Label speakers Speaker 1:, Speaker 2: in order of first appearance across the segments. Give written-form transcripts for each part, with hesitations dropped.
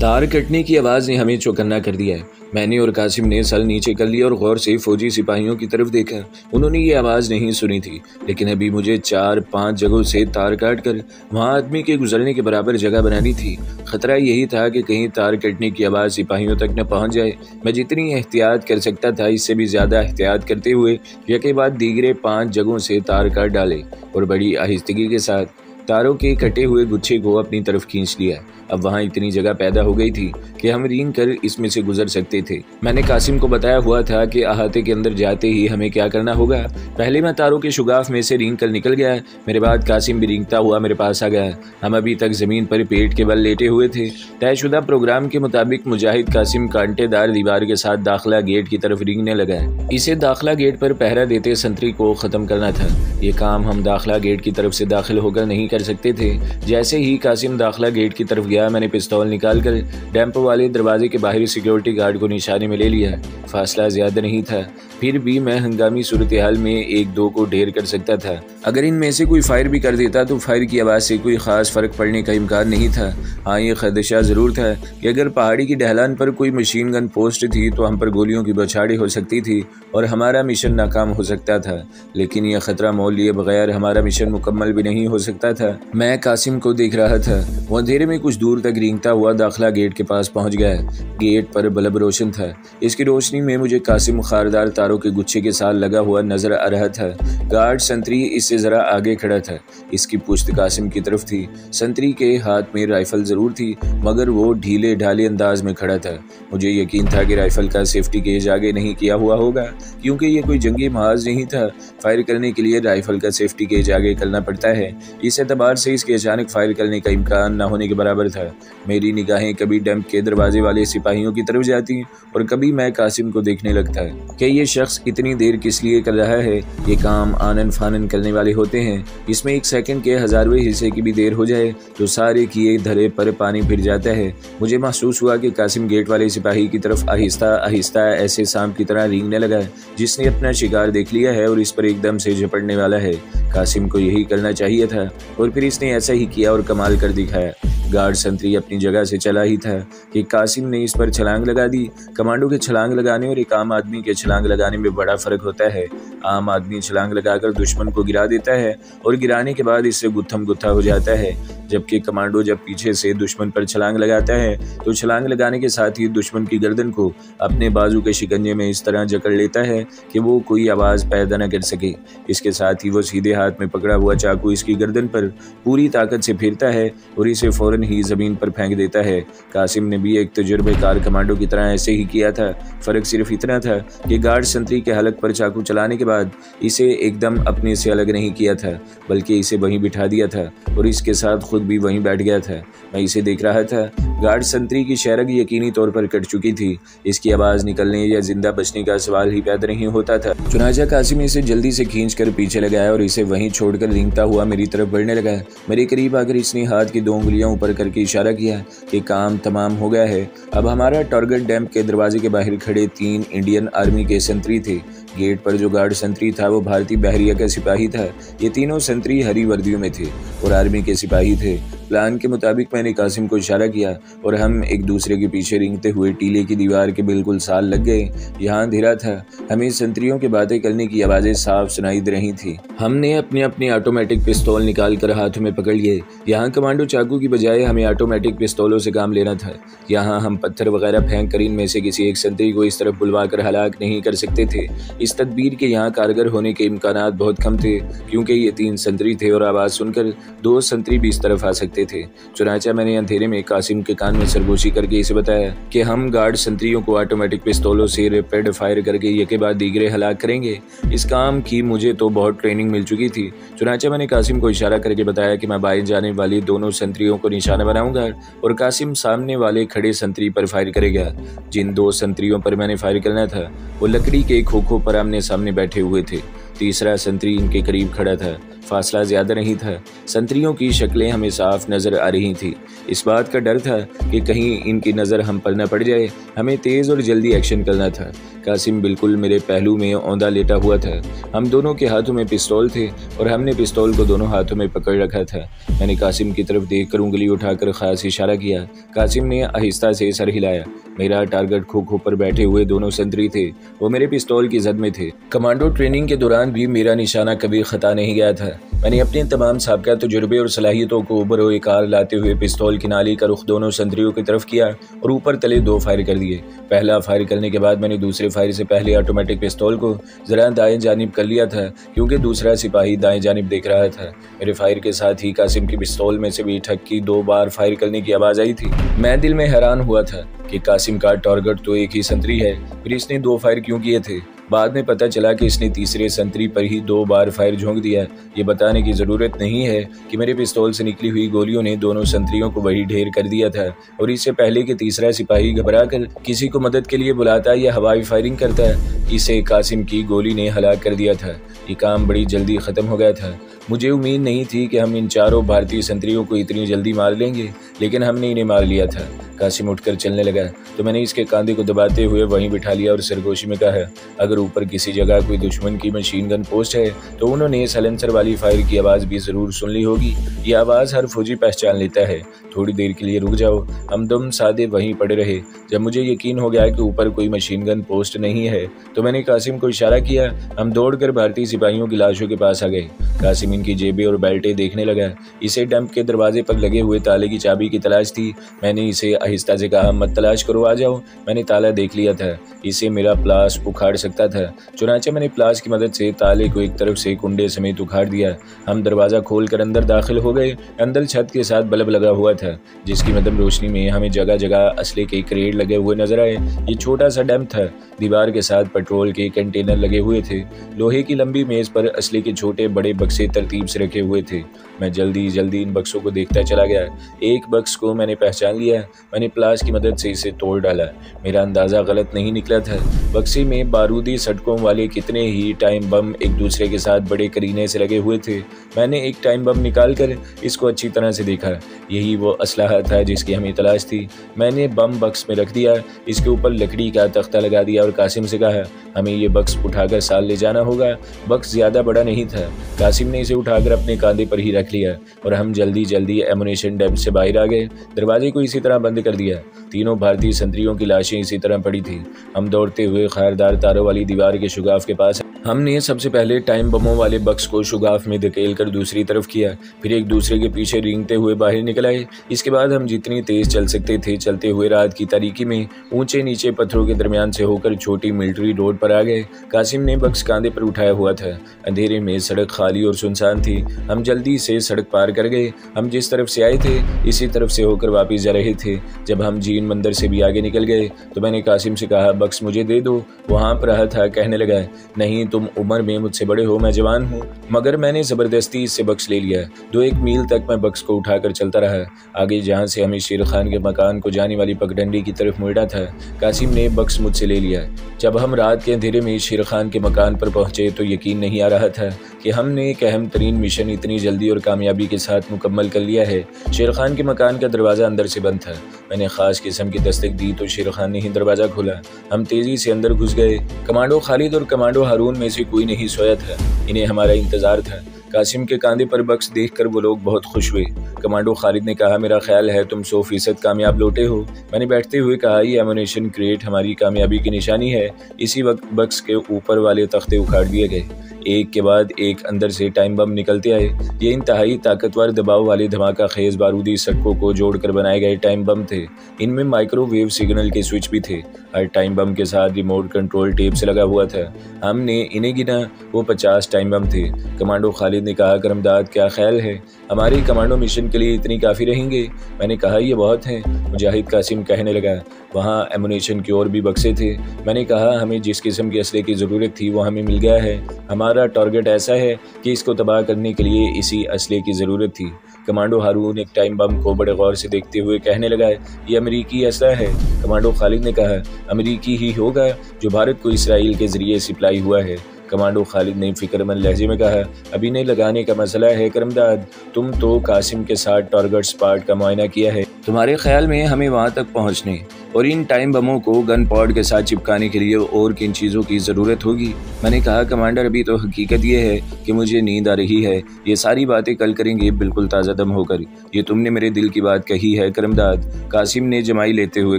Speaker 1: तार कटने की आवाज़ ने हमें चौकन्ना कर दिया है। मैंने और कासिम ने सर नीचे कर लिया और गौर से फौजी सिपाहियों की तरफ देखा। उन्होंने ये आवाज़ नहीं सुनी थी, लेकिन अभी मुझे 4-5 जगहों से तार काट कर वहाँ आदमी के गुजरने के बराबर जगह बनानी थी। खतरा यही था कि कहीं तार कटने की आवाज़ सिपाहियों तक न पहुँच जाए। मैं जितनी एहतियात कर सकता था, इससे भी ज़्यादा एहतियात करते हुए यके बाद दीगरे 5 जगहों से तार काट डाले और बड़ी आहिस्तगी के साथ तारों के कटे हुए गुच्छे को अपनी तरफ खींच लिया। अब वहाँ इतनी जगह पैदा हो गई थी कि हम रेंग कर इसमें से गुजर सकते थे। मैंने कासिम को बताया हुआ था कि अहाते के अंदर जाते ही हमें क्या करना होगा। पहले मैं तारों के शुगाफ में से रेंग कर निकल गया। मेरे बाद कासिम भी रेंगता हुआ मेरे पास आ गया। हम अभी तक ज़मीन पर पेट के बल लेटे हुए थे। तयशुदा प्रोग्राम के मुताबिक मुजाहिद कासिम कांटेदार दीवार के साथ दाखिला गेट की तरफ रेंगने लगा। इसे दाखिला गेट पर पहरा देते संतरी को ख़त्म करना था। ये काम हम दाखिला गेट की तरफ से दाखिल होकर नहीं कर सकते थे। जैसे ही कासिम दाखिला गेट की तरफ गया, मैंने पिस्तौल निकालकर डैम्प वाले दरवाजे के बाहरी सिक्योरिटी गार्ड को निशाने में ले लिया। फासला ज्यादा नहीं था, फिर भी मैं हंगामी सूरत हाल में 1-2 को ढेर कर सकता था। अगर इनमें से कोई फायर भी कर देता तो फायर की आवाज़ से कोई ख़ास फ़र्क पड़ने का इम्कान नहीं था। हाँ, ये खदशा ज़रूर था कि अगर पहाड़ी की ढलान पर कोई मशीन गन पोस्ट थी तो हम पर गोलियों की बौछारें हो सकती थी और हमारा मिशन नाकाम हो सकता था। लेकिन यह ख़तरा मोल लिए बगैर हमारा मिशन मुकम्मल भी नहीं हो सकता था। मैं कासिम को देख रहा था। वो अंधेरे में कुछ दूर तक रेंगता हुआ दाखिला गेट के पास पहुंच गया। गेट पर बल्ब रोशन था। इसकी रोशनी में मुझे कासिम खारदार तारों के गुच्छे के साथ लगा हुआ नजर आ रहा था। गार्ड संतरी इससे जरा आगे खड़ा था। इसकी पुश्त कासिम की तरफ थी। संतरी के हाथ में राइफल जरूर थी, मगर वो ढीले ढाले अंदाज में खड़ा था। मुझे यकीन था कि राइफल का सेफ्टी गेज आगे नहीं किया हुआ होगा, क्योंकि ये कोई जंगी महाज नहीं था। फायर करने के लिए राइफल का सेफ्टी गेज आगे करना पड़ता है। इस एतबार से इसके अचानक फायर करने का इम्कान न होने के बराबर था। मेरी निगाहें कभी डैम्प के दरवाजे वाले सिपाहियों की तरफ जाती और कभी मैं कासिम को देखने लगता कि ये शख्स इतनी देर किस लिए कर रहा है। ये काम आनन फानन करने वाले होते हैं। इसमें 1 सेकंड के 1000वें हिस्से की भी देर हो जाए तो सारे किए धरे पर पानी फिर जाता है। मुझे महसूस हुआ कि कासिम गेट वाले सिपाही की तरफ आहिस्ता आहिस्ता ऐसे सांप की तरह रेंगने लगा है जिसने अपना शिकार देख लिया है और इस पर एकदम से झपटने वाला है। कासिम को यही करना चाहिए था और फिर इसने ऐसा ही किया और कमाल कर दिखाया। गार्ड संतरी अपनी जगह से चला ही था कि कासिम ने इस पर छलांग लगा दी। कमांडो के छलांग लगाने और एक आम आदमी के छलांग लगाने में बड़ा फर्क होता है। आम आदमी छलांग लगाकर दुश्मन को गिरा देता है और गिराने के बाद इससे गुत्थम गुत्था हो जाता है, जबकि कमांडो जब पीछे से दुश्मन पर छलांग लगाता है तो छलांग लगाने के साथ ही दुश्मन की गर्दन को अपने बाजू के शिकंजे में इस तरह जकड़ लेता है कि वो कोई आवाज़ पैदा न कर सके। इसके साथ ही वो सीधे हाथ में पकड़ा हुआ चाकू इसकी गर्दन पर पूरी ताकत से फिरता है और इसे फौरन ही जमीन पर फेंक देता है। कासिम ने भी एक तजुर्बेकार कमांडो की तरह ऐसे ही किया था। फर्क सिर्फ इतना था कि गार्ड संतरी के हलक पर चाकू चलाने के बाद इसे एकदम अपने से अलग नहीं किया था, बल्कि इसे वहीं बिठा दिया था और इसके साथ खुद भी वहीं बैठ गया था। मैं इसे देख रहा था। गार्ड संतरी की शरग यकीनी तौर पर कट चुकी थी। इसकी आवाज़ निकलने या जिंदा बचने का सवाल ही पैदा नहीं होता था। चुनाचा कासिम इसे जल्दी से खींच कर पीछे लगाया और इसे वहीं छोड़कर रेंगता हुआ मेरी तरफ बढ़ने लगा। मेरे करीब आकर इसने हाथ की 2 उंगलियां ऊपर करके इशारा किया कि काम तमाम हो गया है। अब हमारा टारगेट डैम्प के दरवाजे के बाहर खड़े 3 इंडियन आर्मी के संतरी थे। गेट पर जो गार्ड संतरी था वो भारतीय बहरिया का सिपाही था। ये तीनों संतरी हरी वर्दियों में थे और आर्मी के सिपाही थे। प्लान के मुताबिक मैंने कासिम को इशारा किया और हम एक दूसरे के पीछे रेंगते हुए टीले की दीवार के बिल्कुल साल लग गए। यहाँ अंधेरा था। हमें संतरियों की बातें करने की आवाज़ें साफ सुनाई दे रही थी। हमने अपने ऑटोमेटिक पिस्तौल निकाल कर हाथों में पकड़ लिए। यहाँ कमांडो चाकू की बजाय हमें ऑटोमेटिक पिस्तौलों से काम लेना था। यहाँ हम पत्थर वगैरह फेंक कर इनमें से किसी एक संतरी को इस तरफ बुलवा कर हलाक नहीं कर सकते थे। इस तदबीर के यहाँ कारगर होने के इम्कानात बहुत कम थे, क्योंकि ये 3 संतरी थे और आवाज़ सुनकर 2 संतरी भी इस तरफ आ सकते थे। चुनाचा मैंने अंधेरे में कासिम के कान में सरगोशी करके इसे बताया कि हम गार्ड संतरियों को ऑटोमेटिक पिस्तौलों से रैपिड फायर करके यके बाद दीगरे हलाक करेंगे। इस काम की मुझे तो बहुत ट्रेनिंग मिल चुकी थी। चुनाचा मैंने कासिम को इशारा करके बताया कि मैं बाएं जाने वाली दोनों संतरियों को निशाना बनाऊंगा और कासिम सामने वाले खड़े संतरी पर फायर करेगा। जिन 2 संतरियों पर मैंने फायर करना था वो लकड़ी के खोखों पर आमने सामने बैठे हुए थे। तीसरा संतरी इनके करीब खड़ा था। फासला ज़्यादा नहीं था। संतरियों की शक्लें हमें साफ नज़र आ रही थी। इस बात का डर था कि कहीं इनकी नज़र हम पर न पड़ जाए। हमें तेज़ और जल्दी एक्शन करना था। कासिम बिल्कुल मेरे पहलू में औंधा लेटा हुआ था। हम दोनों के हाथों में पिस्तौल थे और हमने पिस्तौल को दोनों हाथों में पकड़ रखा था। मैंने कासिम की तरफ देखकर उंगली उठाकर खास इशारा किया। कासिम ने आहिस्ता से सर हिलाया। मेरा टारगेट खो पर बैठे हुए दोनों संतरी थे। वो मेरे पिस्तौल की जद में थे। कमांडो ट्रेनिंग के दौरान भी मेरा निशाना कभी खता नहीं गया था। मैंने अपने तमाम साबका तजुर्बे और सलाहियतों को उभर कार लाते हुए पिस्तौल की नाली का रुख दोनों संतरियों की तरफ किया और ऊपर तले 2 फायर कर दिए। पहला फायर करने के बाद मैंने दूसरे फायर से पहले ऑटोमेटिक पिस्तौल को जरा दाएं जानिब कर लिया था, क्योंकि दूसरा सिपाही दाएं जानिब देख रहा था। मेरे फायर के साथ ही कासिम की पिस्तौल में से भी ठक की 2 बार फायर करने की आवाज़ आई थी। मैं दिल में हैरान हुआ था कि कासिम का टारगेट तो एक ही संतरी है, फिर इसने 2 फायर क्यों किए थे। बाद में पता चला कि इसने तीसरे संतरी पर ही 2 बार फायर झोंक दिया। ये बताने की ज़रूरत नहीं है कि मेरे पिस्तौल से निकली हुई गोलियों ने दोनों संतरियों को वही ढेर कर दिया था, और इससे पहले कि तीसरा सिपाही घबरा कर किसी को मदद के लिए बुलाता या हवाई फायरिंग करता, इसे कासिम की गोली ने हलाक कर दिया था। ये काम बड़ी जल्दी ख़त्म हो गया था। मुझे उम्मीद नहीं थी कि हम इन चारों भारतीय संतरियों को इतनी जल्दी मार लेंगे, लेकिन हमने इन्हें मार लिया था। कासिम उठकर चलने लगा तो मैंने इसके कंधे को दबाते हुए वहीं बिठा लिया और सरगोशी में कहा, अगर ऊपर किसी जगह कोई दुश्मन की मशीन गन पोस्ट है तो उन्होंने सलेंसर वाली फायर की आवाज़ भी ज़रूर सुन ली होगी। ये आवाज़ हर फौजी पहचान लेता है। थोड़ी देर के लिए रुक जाओ। हम दम साधे वहीं पड़े रहे। जब मुझे यकीन हो गया कि ऊपर कोई मशीन गन पोस्ट नहीं है तो मैंने कासिम को इशारा किया। हम दौड़कर भारतीय सिपाहियों की लाशों के पास आ गए। कासिम इनकी जेबें और बेल्टें देखने लगा। इसे डंप के दरवाजे पर लगे हुए ताले की चाबी की तलाश थी। मैंने इसे आहिस्ता से कहा, मत तलाश करो, आ जाओ। मैंने ताला देख लिया था। इसे मेरा प्लास उखाड़ सकता था। चुनाचे मैंने प्लास की मदद से ताले को एक तरफ से कुंडे समेत उखाड़ दिया। हम दरवाज़ा खोलकर अंदर दाखिल हो गए। अंदर छत के साथ बल्ब लगा हुआ था, जिसकी मदम रोशनी में हमें जगह जगह असले के क्रेट लगे हुए नजर आए। ये छोटा सा डैम था। दीवार के साथ पेट्रोल के कंटेनर लगे हुए थे। लोहे की लंबी मेज पर असले के छोटे बड़े बक्से तरतीब से रखे हुए थे। मैं जल्दी जल्दी इन बक्सों को देखता चला गया। एक बक्स को मैंने पहचान लिया। मैंने प्लास की मदद से इसे तोड़ डाला। मेरा अंदाज़ा गलत नहीं निकला था। बक्से में बारूदी सटकों वाले कितने ही टाइम बम एक दूसरे के साथ बड़े करीने से लगे हुए थे। मैंने एक टाइम बम निकाल कर इसको अच्छी तरह से देखा। यही वो असलाहा था जिसकी हमें तलाश थी। मैंने बम बक्स में रख दिया। इसके ऊपर लकड़ी का तख्ता लगा दिया और कासिम से कहा, हमें ये बक्स उठाकर साल ले जाना होगा। बक्स ज़्यादा बड़ा नहीं था। कासिम ने इसे उठाकर अपने कंधे पर ही रख लिया और हम जल्दी जल्दी एमुनेशन डैम से बाहर आ गए। दरवाजे को इसी तरह बंद कर दिया। तीनों भारतीय संतरियों की लाशें इसी तरह पड़ी थी। हम दौड़ते हुए खारदार तारों वाली दीवार के शुगाफ के पास। हमने सबसे पहले टाइम बमों वाले बक्स को शुगाफ में धकेल कर दूसरी तरफ किया, फिर एक दूसरे के पीछे रेंगते हुए बाहर निकल आए। इसके बाद हम जितनी तेज चल सकते थे चलते हुए रात की तारीकी में ऊंचे नीचे पत्थरों के दरमियान से होकर छोटी मिलिट्री रोड पर आ गए। कासिम ने बक्स कांधे पर उठाया हुआ था। अंधेरे में सड़क खाली और सुनसान थी। हम जल्दी से सड़क पार कर गए। हम जिस तरफ से आए थे इसी तरफ से होकर वापस जा रहे थे। जब हम जीन मंदिर से भी आगे निकल गए तो मैंने कासिम से कहा, बक्स मुझे दे दो। वो हाँफ रहा था, कहने लगा, नहीं, तुम उम्र में मुझसे बड़े हो, मैं जवान हूँ। मगर मैंने ज़बरदस्ती इससे बक्स ले लिया। 2-1 मील तक मैं बक्स को उठाकर चलता रहा। आगे जहाँ से हमें शेर खान के मकान को जाने वाली पगडंडी की तरफ मुड़ा था, कासिम ने बक्स मुझसे ले लिया। जब हम रात के अंधेरे में शेर खान के मकान पर पहुँचे तो यकीन नहीं आ रहा था कि हमने एक अहम तरीन मिशन इतनी जल्दी और कामयाबी के साथ मुकम्मल कर लिया है। शेर खान के मकान का दरवाज़ा अंदर से बंद था। मैंने ख़ास किस्म की दस्तक दी तो शेर खान ने ही दरवाज़ा खोला। हम तेज़ी से अंदर घुस गए। कमांडो खालिद और कमांडो हारून में से कोई नहीं सोया था। इन्हें हमारा इंतज़ार था। कासिम के कंधे पर बक्स देखकर वो लोग बहुत खुश हुए। कमांडो खालिद ने कहा, मेरा ख्याल है तुम 100% कामयाब लौटे हो। मैंने बैठते हुए कहा, ये एमुनेशन क्रेट हमारी कामयाबी की निशानी है। इसी वक्त बक्स के ऊपर वाले तख्ते उखाड़ दिए गए। एक के बाद एक अंदर से टाइम बम निकलते आए। ये इंतहाई ताकतवर दबाव वाले धमाका खेज बारूदी सटकों को जोड़कर बनाए गए टाइम बम थे। इनमें माइक्रोवेव सिग्नल के स्विच भी थे। हर टाइम बम के साथ रिमोट कंट्रोल टेप से लगा हुआ था। हमने इन्हें गिना, वो 50 टाइम बम थे। कमांडो खालिद ने कहा, करमदाद, क्या ख्याल है, हमारे कमांडो मिशन के लिए इतनी काफ़ी रहेंगे? मैंने कहा, ये बहुत हैं। मुजाहिद कासिम कहने लगा, वहाँ एमुनेशन की और भी बक्से थे। मैंने कहा, हमें जिस किस्म के असले की ज़रूरत थी वो हमें मिल गया है। हमारा टारगेट ऐसा है कि इसको तबाह करने के लिए इसी असले की ज़रूरत थी। कमांडो हारून एक टाइम बम को बड़े गौर से देखते हुए कहने लगा, ये अमेरिकी असला है। कमांडो खालिद ने कहा, अमेरिकी ही होगा जो भारत को इसराइल के ज़रिए सप्लाई हुआ है। कमांडो खालिद ने फिक्रमंद लहजे में कहा, अभी नहीं लगाने का मसला है करमदाद, तुम तो कासिम के साथ टारगेट स्पॉट का मुआयना किया है। तुम्हारे ख्याल में हमें वहाँ तक पहुँचने और इन टाइम बमों को गन पॉड के साथ चिपकाने के लिए और किन चीज़ों की ज़रूरत होगी? मैंने कहा, कमांडर अभी तो हकीकत ये है कि मुझे नींद आ रही है, ये सारी बातें कल करेंगे बिल्कुल ताज़ा दम होकर। ये तुमने मेरे दिल की बात कही है करमदाद, कासिम ने जमाई लेते हुए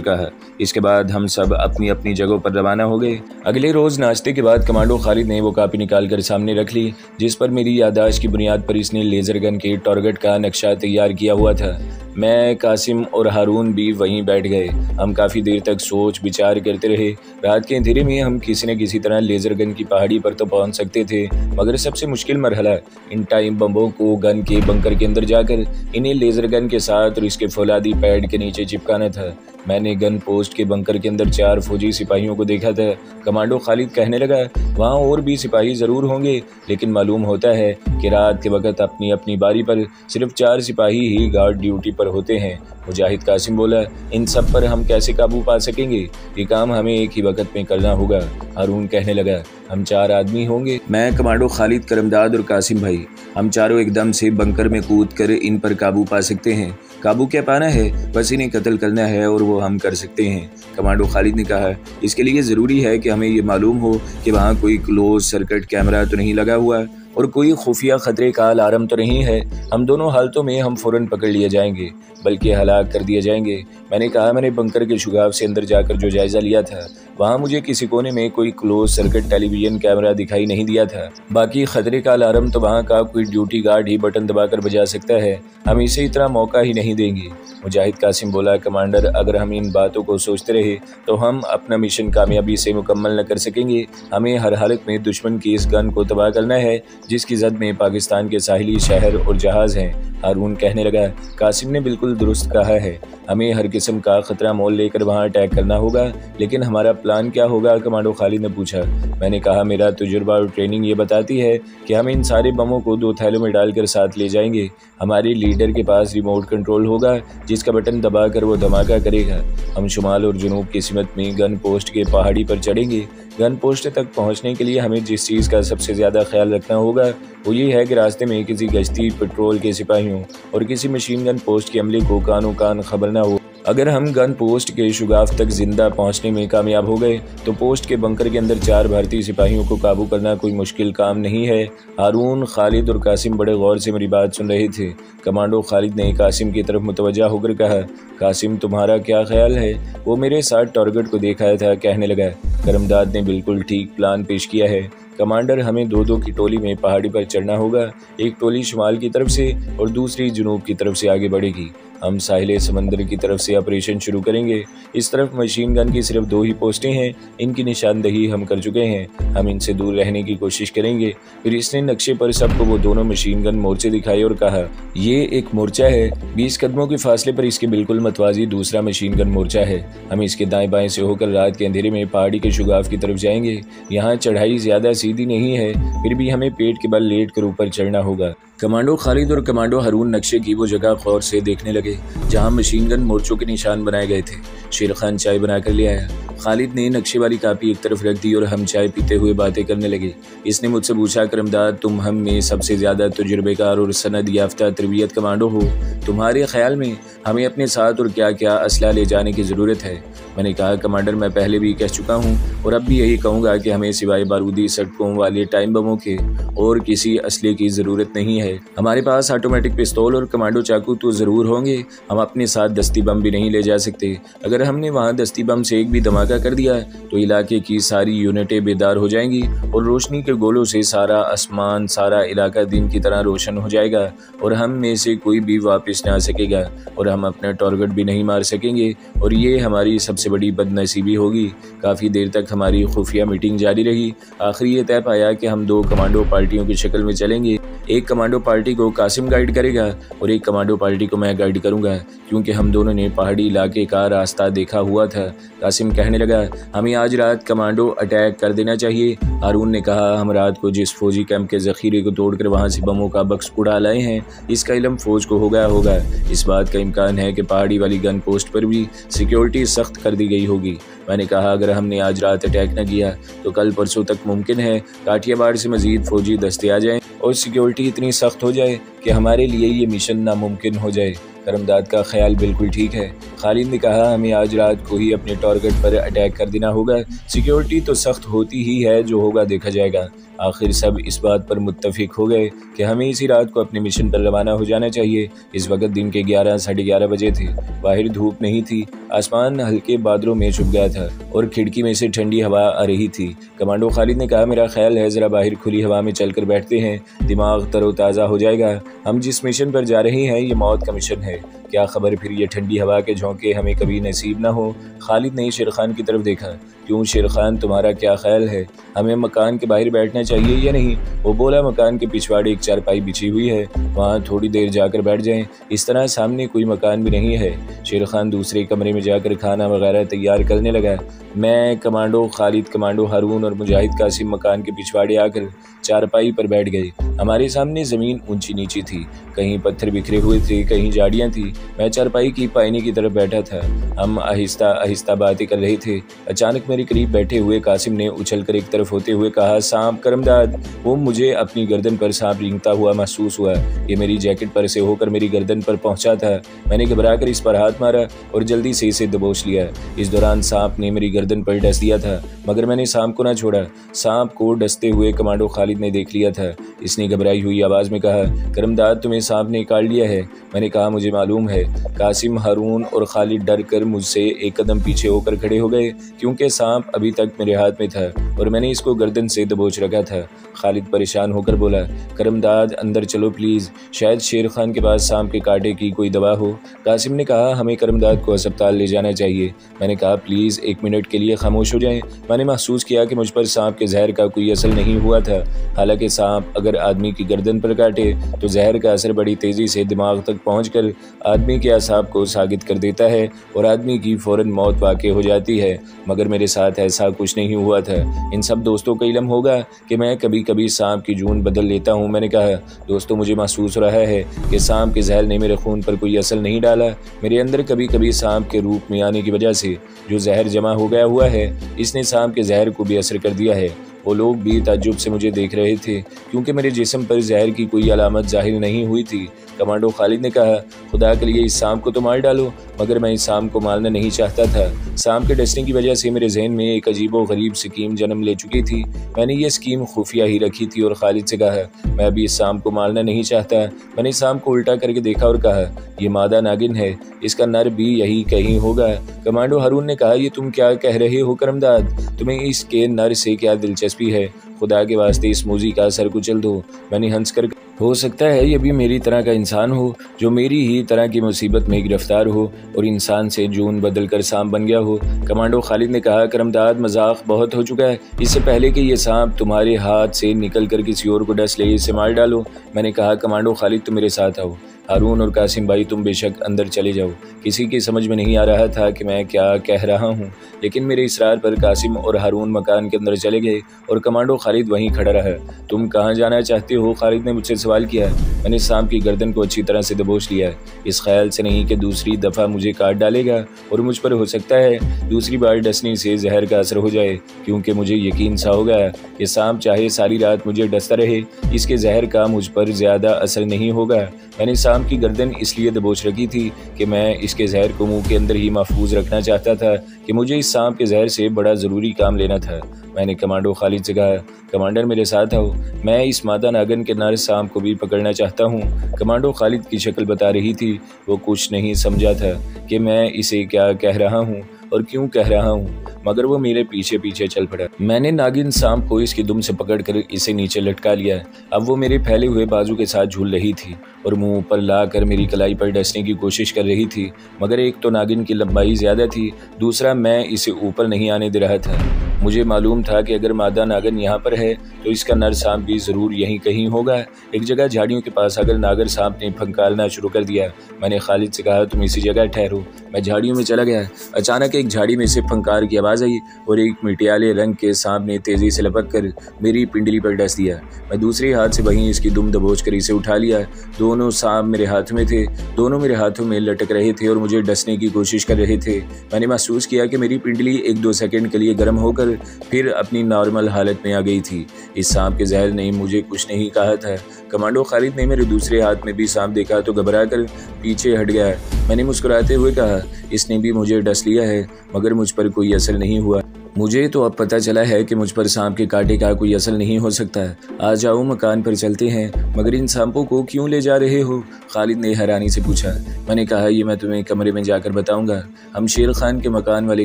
Speaker 1: कहा। इसके बाद हम सब अपनी अपनी जगहों पर रवाना हो गए। अगले रोज़ नाश्ते के बाद कमांडो खालिद ने वो कापी निकाल कर सामने रख ली जिस पर मेरी याददाश्त की बुनियाद पर इसने लेज़र गन के टारगेट का नक्शा तैयार किया हुआ था। मैं, कासिम और हारून भी वहीं बैठ गए। हम काफ़ी देर तक सोच विचार करते रहे। रात के अंधेरे में हम किसी न किसी तरह लेज़र गन की पहाड़ी पर तो पहुंच सकते थे, मगर सबसे मुश्किल मरहला इन टाइम बम्बों को गन के बंकर के अंदर जाकर इन्हें लेज़र गन के साथ और इसके फौलादी पैड के नीचे चिपकाना था। मैंने गन पोस्ट के बंकर के अंदर 4 फौजी सिपाहियों को देखा था। कमांडो खालिद कहने लगा, वहाँ और भी सिपाही ज़रूर होंगे, लेकिन मालूम होता है कि रात के वक्त अपनी अपनी बारी पर सिर्फ 4 सिपाही ही गार्ड ड्यूटी पर होते हैं। मुजाहिद कासिम बोला, इन सब पर हम कैसे काबू पा सकेंगे? ये काम हमें एक ही वक्त में करना होगा। हारून कहने लगा, हम 4 आदमी होंगे, मैं, कमांडो खालिद, करमदाद और कासिम भाई। हम चारों एकदम से बंकर में कूद कर इन पर काबू पा सकते हैं। काबू क्या पाना है, बस इन्हें कत्ल करना है और वो हम कर सकते हैं। कमांडो खालिद ने कहा, इसके लिए ज़रूरी है कि हमें ये मालूम हो कि वहाँ कोई क्लोज सर्किट कैमरा तो नहीं लगा हुआ और कोई खुफिया खतरे का अलार्म तो नहीं है। हम दोनों हालतों में हम फ़ौरन पकड़ लिए जाएंगे, बल्कि हलाक कर दिए जाएंगे। मैंने कहा, मैंने बंकर के शुगाफ से अंदर जाकर जो जायज़ा लिया था, वहाँ मुझे किसी कोने में कोई क्लोज सर्किट टेलीविज़न कैमरा दिखाई नहीं दिया था। बाकी खतरे का अलार्म तो वहाँ का कोई ड्यूटी गार्ड ही बटन दबाकर बजा सकता है, हम इसे इतना मौका ही नहीं देंगे। मुजाहिद कासिम बोला, कमांडर, अगर हम इन बातों को सोचते रहे तो हम अपना मिशन कामयाबी से मुकम्मल न कर सकेंगे। हमें हर हालत में दुश्मन की इस गन को तबाह करना है जिसकी जद में पाकिस्तान के साहिली शहर और जहाज़ हैं। हारून कहने लगा, कासिम ने बिल्कुल दुरुस्त कहा है, हमें हर किस्म का खतरा मोल लेकर वहाँ अटैक करना होगा, लेकिन हमारा प्लान क्या होगा? कमांडो खालिद ने पूछा। मैंने कहा, मेरा तजुर्बा और ट्रेनिंग ये बताती है कि हम इन सारे बमों को 2 थैलों में डालकर साथ ले जाएंगे। हमारे लीडर के पास रिमोट कंट्रोल होगा जिसका बटन दबाकर वो धमाका करेगा। हम शुमाल और जुनूब की सिमत में गन पोस्ट के पहाड़ी पर चढ़ेंगे। गन पोस्ट तक पहुंचने के लिए हमें जिस चीज़ का सबसे ज़्यादा ख्याल रखना होगा वो ये है कि रास्ते में किसी गश्ती पेट्रोल के सिपाहियों और किसी मशीन गन पोस्ट के अमले को कानो कान खबर ना हो। अगर हम गन पोस्ट के शुगाफ तक जिंदा पहुंचने में कामयाब हो गए तो पोस्ट के बंकर के अंदर 4 भारतीय सिपाहियों को काबू करना कोई मुश्किल काम नहीं है। हारून, खालिद और कासिम बड़े गौर से मेरी बात सुन रहे थे। कमांडो खालिद ने कासिम की तरफ मुतवज्जा होकर कहा, कासिम, तुम्हारा क्या ख्याल है? वो मेरे साथ टारगेट को देखा था, कहने लगा, करमदाद ने बिल्कुल ठीक प्लान पेश किया है। कमांडर, हमें 2-2 की टोली में पहाड़ी पर चढ़ना होगा। एक टोली शुमाल की तरफ से और दूसरी जुनूब की तरफ से आगे बढ़ेगी। हम साहिल समंदर की तरफ से ऑपरेशन शुरू करेंगे। इस तरफ मशीन गन की सिर्फ 2 ही पोस्टें हैं, इनकी निशानदही हम कर चुके हैं। हम इनसे दूर रहने की कोशिश करेंगे। फिर इसने नक्शे पर सबको वो दोनों मशीन गन मोर्चे दिखाए और कहा, ये एक मोर्चा है, 20 कदमों के फासले पर इसके बिल्कुल मतवाजी दूसरा मशीन गन मोर्चा है। हम इसके दाएं बाएं से होकर रात के अंधेरे में पहाड़ी के शुगाफ की तरफ जाएंगे। यहाँ चढ़ाई ज़्यादा सीधी नहीं है, फिर भी हमें पेट के बल लेट कर ऊपर चढ़ना होगा। कमांडो खालिद और कमांडो हारून नक्शे की वो जगह गौर से देखने लगे जहां मशीन गन मोर्चों के निशान बनाए गए थे। शेर खान चाय बनाकर ले आया। खालिद ने नक्शे वाली कापी एक तरफ रख दी और हम चाय पीते हुए बातें करने लगे। इसने मुझसे पूछा, करमदाद, तुम हम में सबसे ज़्यादा तजुर्बेकार और सनद याफ्ता तरबियत कमांडो हो, तुम्हारे ख्याल में हमें अपने साथ और क्या क्या असला ले जाने की ज़रूरत है? मैंने कहा, कमांडर, मैं पहले भी कह चुका हूँ और अब भी यही कहूँगा कि हमें सिवाय बारूदी सटकों वाले टाइम बमों के और किसी असले की ज़रूरत नहीं है। हमारे पास ऑटोमेटिक पिस्तौल और कमांडो चाकू तो ज़रूर होंगे, हम अपने साथ दस्ती बम भी नहीं ले जा सकते। अगर हमने वहाँ दस्ती बम से एक भी धमाका कर दिया तो इलाके की सारी यूनिटें बेदार हो जाएंगी और रोशनी के गोलों से सारा आसमान, सारा इलाका दिन की तरह रोशन हो जाएगा और हम में से कोई भी वापस न आ सकेगा और हम अपना टारगेट भी नहीं मार सकेंगे और ये हमारी सबसे बड़ी बदनसीबी होगी। काफ़ी देर तक हमारी खुफिया मीटिंग जारी रही। आखिर ये तय पाया कि हम 2 कमांडो पार्टियों की शक्ल में चलेंगे। एक कमांडो पार्टी को कासिम गाइड करेगा और एक कमांडो पार्टी को मैं गाइड करूंगा, क्योंकि हम दोनों ने पहाड़ी इलाके का रास्ता देखा हुआ था। कासिम कहने लगा, हमें आज रात कमांडो अटैक कर देना चाहिए। हारून ने कहा, हम रात को जिस फौजी कैंप के जखीरे को तोड़कर वहां से बमों का बक्स उड़ा लाए हैं, इसका इल्म फौज को हो गया होगा। इस बात का इम्कान है कि पहाड़ी वाली गन पोस्ट पर भी सिक्योरिटी सख्त कर दी गई होगी। मैंने कहा अगर हमने आज रात अटैक न किया तो कल परसों तक मुमकिन है काठियावाड़ से मजीद फौजी दस्ते आ जाएं और सिक्योरिटी इतनी सख्त हो जाए कि हमारे लिए ये मिशन नामुमकिन हो जाए। करमदाद का ख्याल बिल्कुल ठीक है। खालिद ने कहा हमें आज रात को ही अपने टारगेट पर अटैक कर देना होगा। सिक्योरिटी तो सख्त होती ही है, जो होगा देखा जाएगा। आखिर सब इस बात पर मुत्तफिक हो गए कि हमें इसी रात को अपने मिशन पर रवाना हो जाना चाहिए। इस वक्त दिन के 11 साढ़े 11 बजे थे। बाहर धूप नहीं थी, आसमान हल्के बादलों में छुप गया था और खिड़की में से ठंडी हवा आ रही थी। कमांडो खालिद ने कहा मेरा ख्याल है ज़रा बाहर खुली हवा में चलकर बैठते हैं, दिमाग तरोताज़ा हो जाएगा। हम जिस मिशन पर जा रहे हैं ये मौत का मिशन है, क्या खबर फिर ये ठंडी हवा के झोंके हमें कभी नसीब ना हो। खालिद ने शेर खान की तरफ देखा। क्यों शेर खान, तुम्हारा क्या ख्याल है, हमें मकान के बाहर बैठना चाहिए या नहीं? वो बोला मकान के पिछवाड़े एक चारपाई बिछी हुई है, वहाँ थोड़ी देर जाकर बैठ जाएं। इस तरह सामने कोई मकान भी नहीं है। शेर खान दूसरे कमरे में जाकर खाना वगैरह तैयार करने लगा। मैं, कमांडो खालिद, कमांडो हारून और मुजाहिद कासिम मकान के पिछवाड़े आकर चारपाई पर बैठ गए। हमारे सामने ज़मीन ऊंची नीची थी, कहीं पत्थर बिखरे हुए थे, कहीं झाड़ियाँ थी। मैं चारपाई की पायनी की तरफ बैठा था। हम आहिस्ता आहिस्ता बातें कर रहे थे। अचानक मेरे करीब बैठे हुए कासिम ने उछलकर एक तरफ होते हुए कहा सांप करमदाद। वो मुझे अपनी गर्दन पर सांप रेंगता हुआ महसूस हुआ। ये मेरी जैकेट पर से होकर मेरी गर्दन पर पहुंचा था। मैंने घबराकर इस पर हाथ मारा और जल्दी से इसे दबोच लिया। इस दौरान सांप ने मेरी गर्दन पर डस दिया था, मगर मैंने सांप को ना छोड़ा। सांप को डसते हुए कमांडो खालिद ने देख लिया था। इसने घबराई हुई आवाज़ में कहा करमदाद तुम्हें सांप ने काट लिया है। मैंने कहा मुझे मालूम है। कासिम, हारून और खालिद डर कर मुझसे एक कदम पीछे होकर खड़े हो गए, क्योंकि सांप अभी तक मेरे हाथ में था और मैंने इसको गर्दन से दबोच रखा था। खालिद परेशान होकर बोला करमदाद अंदर चलो प्लीज़, शायद शेर खान के पास सांप के कांटे की कोई दवा हो। कासिम ने कहा हमें करमदाद को अस्पताल ले जाना चाहिए। मैंने कहा प्लीज़ 1 मिनट के लिए खामोश हो जाएं। मैंने महसूस किया कि मुझ पर सांप के जहर का कोई असर नहीं हुआ था। हालांकि सांप अगर आदमी की गर्दन पर काटे तो जहर का असर बड़ी तेज़ी से दिमाग तक पहुंचकर आदमी के असाब को सागित कर देता है और आदमी की फ़ौरन मौत वाक़ई हो जाती है। मगर मेरे साथ ऐसा कुछ नहीं हुआ था। इन सब दोस्तों को इल्म होगा कि मैं कभी कभी सांप की जून बदल लेता हूँ। मैंने कहा दोस्तों मुझे महसूस हो रहा है कि सांप के जहर ने मेरे खून पर कोई असर नहीं डाला। मेरे अंदर कभी कभी सांप के रूप में आने की वजह से जो जहर जमा हो गया हुआ है, इसने सांप के जहर को भी असर कर दिया है। वो लोग भी ताज्जुब से मुझे देख रहे थे, क्योंकि मेरे जिस्म पर जहर की कोई अलामत जाहिर नहीं हुई थी। कमांडो खालिद ने कहा खुदा के लिए इस सांप को तो मार डालो। मगर मैं इस सांप को मारना नहीं चाहता था। सांप के डसने की वजह से मेरे जहन में एक अजीब व गरीब स्कीम जन्म ले चुकी थी। मैंने ये स्कीम खुफिया ही रखी थी और खालिद से कहा मैं अभी इस सांप को मारना नहीं चाहता। मैंने सांप को उल्टा करके देखा और कहा यह मादा नागिन है, इसका नर भी यही कहीं होगा। कमांडो हारून ने कहा ये तुम क्या कह रहे हो करमदाद, तुम्हें इसके नर से क्या दिलचस्पी है? खुदा के वास्ते इस मूजी का सर कुचल दो। मैंने हंस कर हो सकता है ये भी मेरी तरह का इंसान हो, जो मेरी ही तरह की मुसीबत में गिरफ्तार हो और इंसान से जून बदल कर सांप बन गया हो। कमांडो खालिद ने कहा करमदाद मजाक बहुत हो चुका है। इससे पहले कि ये सांप तुम्हारे हाथ से निकल कर किसी और को डस ले, इसे मार डालो। मैंने कहा कमांडो खालिद तुम मेरे साथ आओ। हारून और कासिम भाई तुम बेशक अंदर चले जाओ। किसी की समझ में नहीं आ रहा था कि मैं क्या कह रहा हूँ, लेकिन मेरे इसरार पर कासिम और हारून मकान के अंदर चले गए और कमांडो खालिद वहीं खड़ा रहा। तुम कहाँ जाना चाहते हो? खालिद ने मुझसे सवाल किया। मैंने सांप की गर्दन को अच्छी तरह से दबोच लिया, इस ख्याल से नहीं कि दूसरी दफ़ा मुझे काट डालेगा और मुझ पर हो सकता है दूसरी बार डसने से जहर का असर हो जाए, क्योंकि मुझे यकीन सा हो गया कि सांप चाहे सारी रात मुझे डसता रहे, इसके जहर का मुझ पर ज़्यादा असर नहीं होगा। मैंने सांप की गर्दन इसलिए दबोच रखी थी कि मैं इसके जहर को मुंह के अंदर ही महफूज रखना चाहता था, कि मुझे इस सांप के जहर से बड़ा ज़रूरी काम लेना था। मैंने कमांडो खालिद से कहा कमांडर मेरे साथ आओ, मैं इस मादा नागन के नर सांप को भी पकड़ना चाहता हूँ। कमांडो खालिद की शक्ल बता रही थी, वो कुछ नहीं समझा था कि मैं इसे क्या कह रहा हूँ और क्यों कह रहा हूँ, मगर वो मेरे पीछे पीछे चल पड़ा। मैंने नागिन सांप को इसकी दुम से पकड़कर इसे नीचे लटका लिया। अब वो मेरे फैले हुए बाजू के साथ झूल रही थी और मुंह ऊपर लाकर मेरी कलाई पर डसने की कोशिश कर रही थी, मगर एक तो नागिन की लंबाई ज़्यादा थी, दूसरा मैं इसे ऊपर नहीं आने दे रहा था। मुझे मालूम था कि अगर मादा नागन यहाँ पर है तो इसका नर सांप भी ज़रूर यहीं कहीं होगा। एक जगह झाड़ियों के पास आकर नागर सांप ने फंकारना शुरू कर दिया। मैंने खालिद से कहा, तुम इसी जगह ठहरो। मैं झाड़ियों में चला गया। अचानक एक झाड़ी में से फंकार की आवाज़ आई और एक मिटियाले रंग के सांप ने तेज़ी से लपक कर मेरी पिंडली पर डस दिया। मैं दूसरे हाथ से वहीं इसकी दुम दबोच कर इसे उठा लिया। दोनों सांप मेरे हाथ में थे, दोनों मेरे हाथों में लटक रहे थे और मुझे डसने की कोशिश कर रहे थे। मैंने महसूस किया कि मेरी पिंडली 1-2 सेकंड के लिए गर्म होकर फिर अपनी नॉर्मल हालत में आ गई थी। इस सांप के जहर ने मुझे कुछ नहीं कहा था। कमांडो खालिद ने मेरे दूसरे हाथ में भी सांप देखा तो घबरा कर पीछे हट गया। मैंने मुस्कुराते हुए कहा, इसने भी मुझे डस लिया है मगर मुझ पर कोई असर नहीं हुआ। मुझे तो अब पता चला है कि मुझ पर सांप के कांटे का कोई असर नहीं हो सकता। आ जाओ, मकान पर चलते हैं। मगर इन सांपों को क्यों ले जा रहे हो? खालिद ने हैरानी से पूछा। मैंने कहा, ये मैं तुम्हें कमरे में जाकर बताऊंगा। हम शेर खान के मकान वाले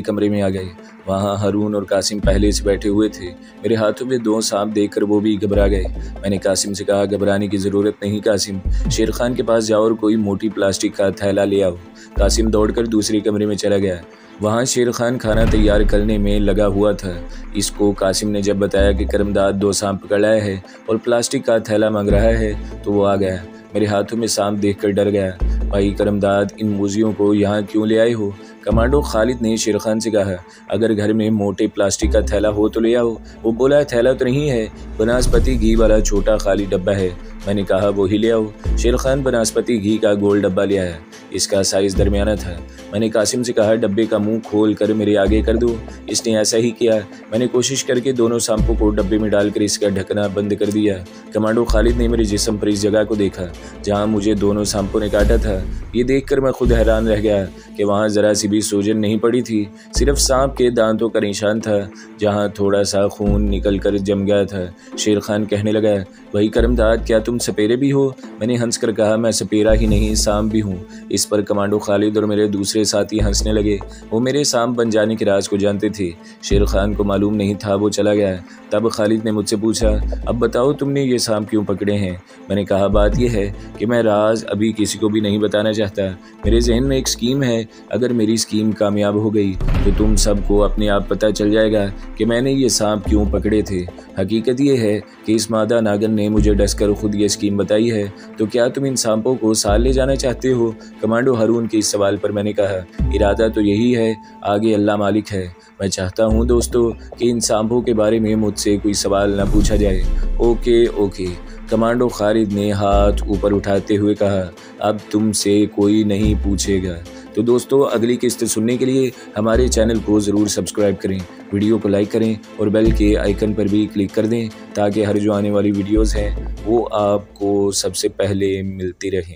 Speaker 1: कमरे में आ गए। वहाँ हारून और कासिम पहले से बैठे हुए थे। मेरे हाथों में 2 सांप देखकर वो भी घबरा गए। मैंने कासिम से कहा, घबराने की ज़रूरत नहीं कासिम, शेर खान के पास जाओ और कोई मोटी प्लास्टिक का थैला ले आओ। कासिम दौड़कर दूसरे कमरे में चला गया। वहाँ शेर खान खाना तैयार करने में लगा हुआ था। इसको कासिम ने जब बताया कि करमदाद 2 सांप पकड़ आया है और प्लास्टिक का थैला मांग रहा है तो वो आ गया। मेरे हाथों में सांप देखकर डर गया। भाई करमदाद, इन मूजियों को यहाँ क्यों ले आए हो? कमांडो खालिद ने शेर खान से कहा, अगर घर में मोटे प्लास्टिक का थैला हो तो ले आओ। वो बोला, थैला तो नहीं है, बनास्पति घी वाला छोटा खाली डब्बा है। मैंने कहा, वो ही ले आओ। शेर खान बनास्पति घी का गोल डब्बा ले आया। इसका साइज़ दरमियाना था। मैंने कासिम से कहा, डब्बे का मुंह खोल कर मेरे आगे कर दो। इसने ऐसा ही किया। मैंने कोशिश करके दोनों सांपों को डब्बे में डालकर इसका ढकना बंद कर दिया। कमांडो खालिद ने मेरे जिस्म पर इस जगह को देखा जहाँ मुझे दोनों सांपों ने काटा था। ये देखकर मैं खुद हैरान रह गया कि वहाँ ज़रा सी भी सूजन नहीं पड़ी थी, सिर्फ सांप के दांतों का निशान था जहाँ थोड़ा सा खून निकल कर जम गया था। शेर खान कहने लगा, वही करमदाद, क्या तुम सपेरे भी हो? मैंने हंस कर कहा, मैं सपेरा ही नहीं, सांप भी हूँ। इस पर कमांडो खालिद और मेरे दूसरे साथी हंसने लगे। वो मेरे सांप बन जाने के राज को जानते थे। शेर खान को मालूम नहीं था, वो चला गया। तब खालिद ने मुझसे पूछा, अब बताओ तुमने ये सांप क्यों पकड़े हैं? मैंने कहा, बात यह है कि मैं राज अभी किसी को भी नहीं बताना चाहता। मेरे जहन में एक स्कीम है। अगर मेरी स्कीम कामयाब हो गई तो तुम सबको अपने आप पता चल जाएगा कि मैंने ये सांप क्यों पकड़े थे। हकीकत ये है कि इस मादा नागन ने मुझे डसकर खुद ये स्कीम बताई है। तो क्या तुम इन सांपों को साल ले जाना चाहते हो? कमांडो हारून के इस सवाल पर मैंने कहा, इरादा तो यही है, आगे अल्लाह मालिक है। मैं चाहता हूँ दोस्तों कि इन सांपों के बारे में मुझसे कोई सवाल ना पूछा जाए। ओके ओके, कमांडो खालिद ने हाथ ऊपर उठाते हुए कहा, अब तुमसे कोई नहीं पूछेगा। तो दोस्तों, अगली किस्त सुनने के लिए हमारे चैनल को ज़रूर सब्सक्राइब करें, वीडियो को लाइक करें और बेल के आइकन पर भी क्लिक कर दें ताकि हर जो आने वाली वीडियोज़ हैं वो आपको सबसे पहले मिलती रहें।